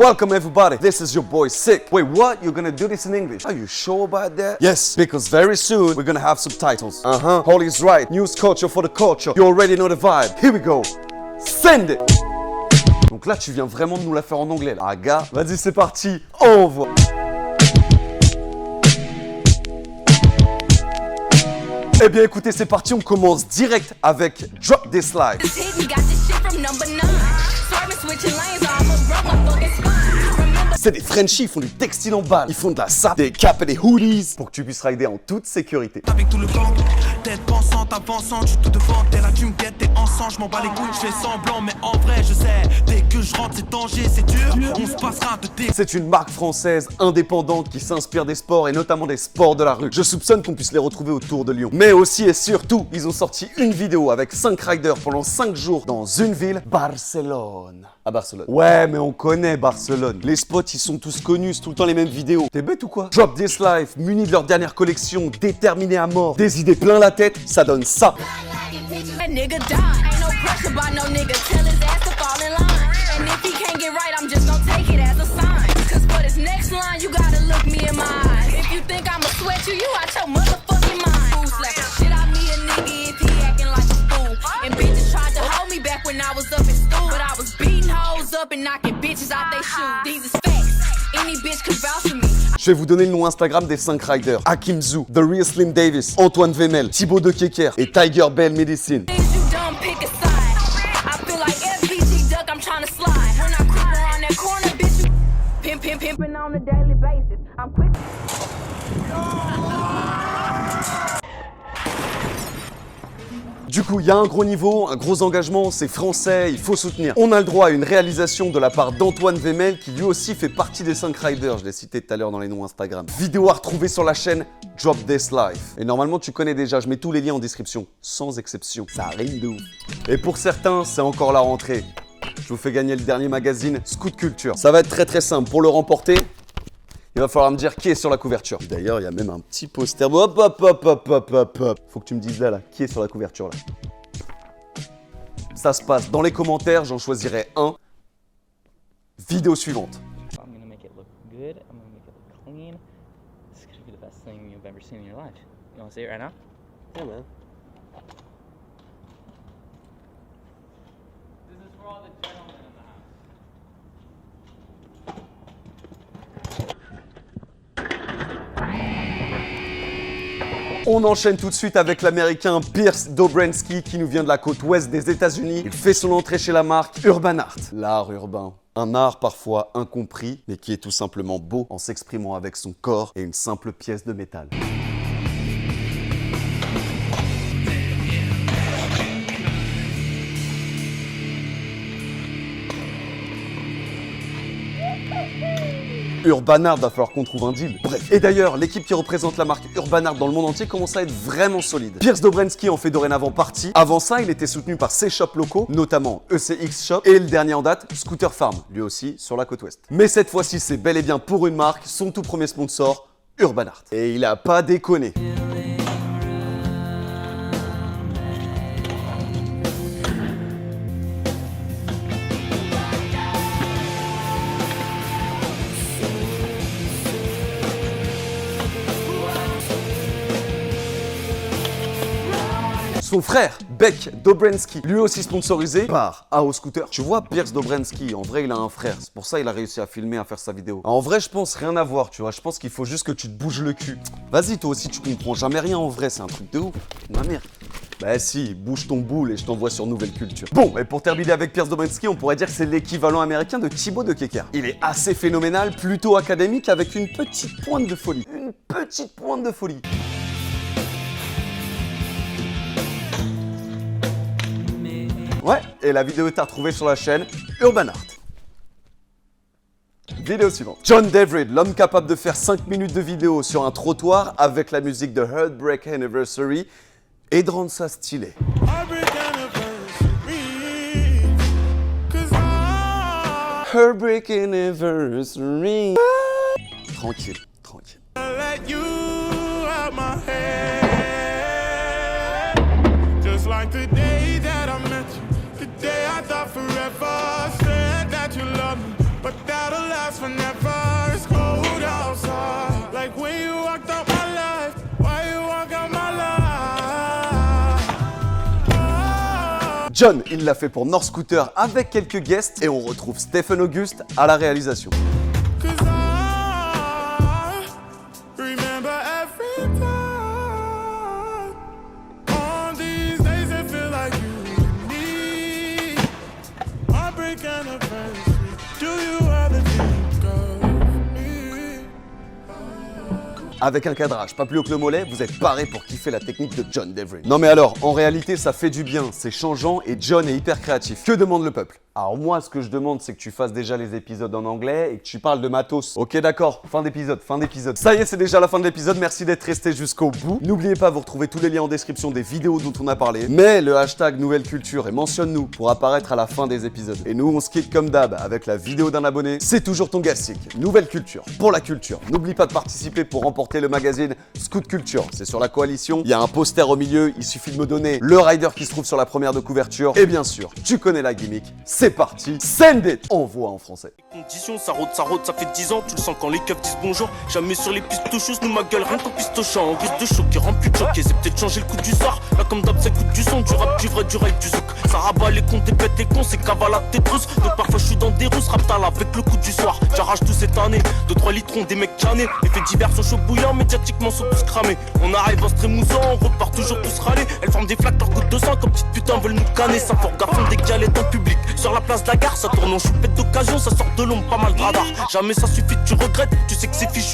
Welcome everybody, this is your boy Sick. Wait, what? You're gonna do this in English? Are you sure about that? Yes, because very soon we're gonna have subtitles. Holly is right, news culture for the culture. You already know the vibe. Here we go. Send it. Donc là, tu viens vraiment de nous la faire en anglais là. Ah gars, vas-y c'est parti, envoie. Eh bien écoutez, c'est parti, on commence direct avec Drop This Life. C'est des Frenchies, ils font du textile en balle, ils font de la sape, des caps et des hoodies pour que tu puisses rider en toute sécurité. Avec tout le gang, tête pensante, avançante, je suis tout devant, t'es là, tu me guettes, t'es ensemble, je m'en bats les couilles, je fais semblant, mais en vrai, je sais, dès que je rentre, c'est danger, c'est dur, on se passera de tes. C'est une marque française indépendante qui s'inspire des sports et notamment des sports de la rue. Je soupçonne qu'on puisse les retrouver autour de Lyon. Mais aussi et surtout, ils ont sorti une vidéo avec 5 riders pendant 5 jours dans une ville, Barcelone. À Barcelone. Ouais, mais on connaît Barcelone. Les spots, ils sont tous connus, c'est tout le temps les mêmes vidéos. T'es bête ou quoi? Drop This Life, munis de leur dernière collection, déterminés à mort, des idées plein la tête, ça donne ça. Je vais vous donner le nom Instagram des 5 riders. Hakim Zou, The Real Slim Davis, Antoine Vemel, Thibaut de Keker et Tiger Bell Medicine. Du coup, il y a un gros niveau, un gros engagement, c'est français, il faut soutenir. On a le droit à une réalisation de la part d'Antoine Vemel qui lui aussi fait partie des 5 riders, je l'ai cité tout à l'heure dans les noms Instagram. Vidéo à retrouver sur la chaîne Drop This Life. Et normalement tu connais déjà, je mets tous les liens en description, sans exception, ça rime de ouf. Et pour certains, c'est encore la rentrée. Je vous fais gagner le dernier magazine, Scoot Culture. Ça va être très très simple, pour le remporter, il va falloir me dire qui est sur la couverture. D'ailleurs, il y a même un petit poster. Hop, hop, hop, hop, hop, hop, hop. Faut que tu me dises là, qui est sur la couverture là. Ça se passe dans les commentaires, j'en choisirai un. Vidéo suivante. I'm gonna make it look good. I'm gonna make it look clean. This is gonna be the best thing you've ever seen in your life. You wanna see it right now? Yeah, man. This is for all the gentlemen in the house. On enchaîne tout de suite avec l'américain Pierce Dobransky qui nous vient de la côte ouest des États-Unis. Il fait son entrée chez la marque Urban Art. L'art urbain. Un art parfois incompris, mais qui est tout simplement beau en s'exprimant avec son corps et une simple pièce de métal. Urban Art, va falloir qu'on trouve un deal. Bref. Et d'ailleurs, l'équipe qui représente la marque Urban Art dans le monde entier commence à être vraiment solide. Pierce Dobransky en fait dorénavant partie. Avant ça, il était soutenu par ses shops locaux, notamment ECX Shop et le dernier en date, Scooter Farm, lui aussi sur la côte ouest. Mais cette fois-ci, c'est bel et bien pour une marque, son tout premier sponsor, Urban Art. Et il a pas déconné. Son frère, Beck Dobransky, lui aussi sponsorisé par AO Scooter. Tu vois, Pierce Dobransky, en vrai, il a un frère. C'est pour ça qu'il a réussi à filmer, à faire sa vidéo. En vrai, je pense rien à voir, tu vois. Je pense qu'il faut juste que tu te bouges le cul. Vas-y, toi aussi, tu comprends jamais rien en vrai. C'est un truc de ouf. Ma mère. Bah si, bouge ton boule et je t'envoie sur Nouvelle Culture. Bon, et pour terminer avec Pierce Dobransky, on pourrait dire que c'est l'équivalent américain de Thibaut de Keker. Il est assez phénoménal, plutôt académique, avec une petite pointe de folie. Une petite pointe de folie. Ouais, et la vidéo est à retrouver sur la chaîne Urban Art. Vidéo suivante. John Devrid, l'homme capable de faire 5 minutes de vidéo sur un trottoir avec la musique de Heartbreak Anniversary et de rendre ça stylé. Heartbreak Anniversary. Tranquille, tranquille. Today I thought forever, said that you love me, but that'll last. last forever. It's cold outside. Like when you walked out my life. Why you walk out my life? John, il l'a fait pour North Scooter avec quelques guests et on retrouve Stephen August à la réalisation. Cause I remember every time. On these days it feel like you and me. Heartbreak anniversary. Do you ever think of me? Avec un cadrage pas plus haut que le mollet, vous êtes paré pour kiffer la technique de John Devrin. Non mais alors, en réalité ça fait du bien, c'est changeant et John est hyper créatif. Que demande le peuple? Alors moi ce que je demande c'est que tu fasses déjà les épisodes en anglais et que tu parles de matos. Ok d'accord, fin d'épisode. Ça y est, c'est déjà la fin de l'épisode, merci d'être resté jusqu'au bout. N'oubliez pas, vous retrouvez tous les liens en description des vidéos dont on a parlé. Mais le hashtag Nouvelle Culture et mentionne-nous pour apparaître à la fin des épisodes. Et nous on se quitte comme d'hab avec la vidéo d'un abonné. C'est toujours ton Gassic, Nouvelle Culture, pour la culture. N'oublie pas de participer pour remporter le magazine Scoot Culture. C'est sur la coalition, il y a un poster au milieu, il suffit de me donner le rider qui se trouve sur la première de couverture. Et bien sûr, tu connais la gimmick, c'est parti, send it! Envoie en français. Condition, ça rôde, ça fait 10 ans, tu le sens quand les keufs disent bonjour. Jamais sur les pistes de choses, nous ma gueule, rien qu'en piste au champ. En risque de choc qui rend plus de choc, et c'est peut-être changer le coup du sort. Là comme d'hab, c'est coup du son, du rap, du vrai, du rail, du zouk. Ça rabat les comptes, des bêtes, les cons, c'est cavale à tes trousses. Donc parfois je suis dans des rousses, rap là avec le coup du soir. J'arrache tout cette année, 2-3 litrons, des mecs canés. Effets divers sont chauds bouillants, médiatiquement sont tous cramés. On arrive en se trémoussant, on repart toujours tous râlés. Elles forment des flaques, leur gouttes de sang, comme petites putains veulent nous canner. Ça fort garçon dès qu'il y a les temps publics. Sur la place de la gare, ça tourne en choupette d'occasion, ça sort de l'ombre, pas mal de radar. Jamais ça suffit, tu regrettes, tu sais que c'est fichu.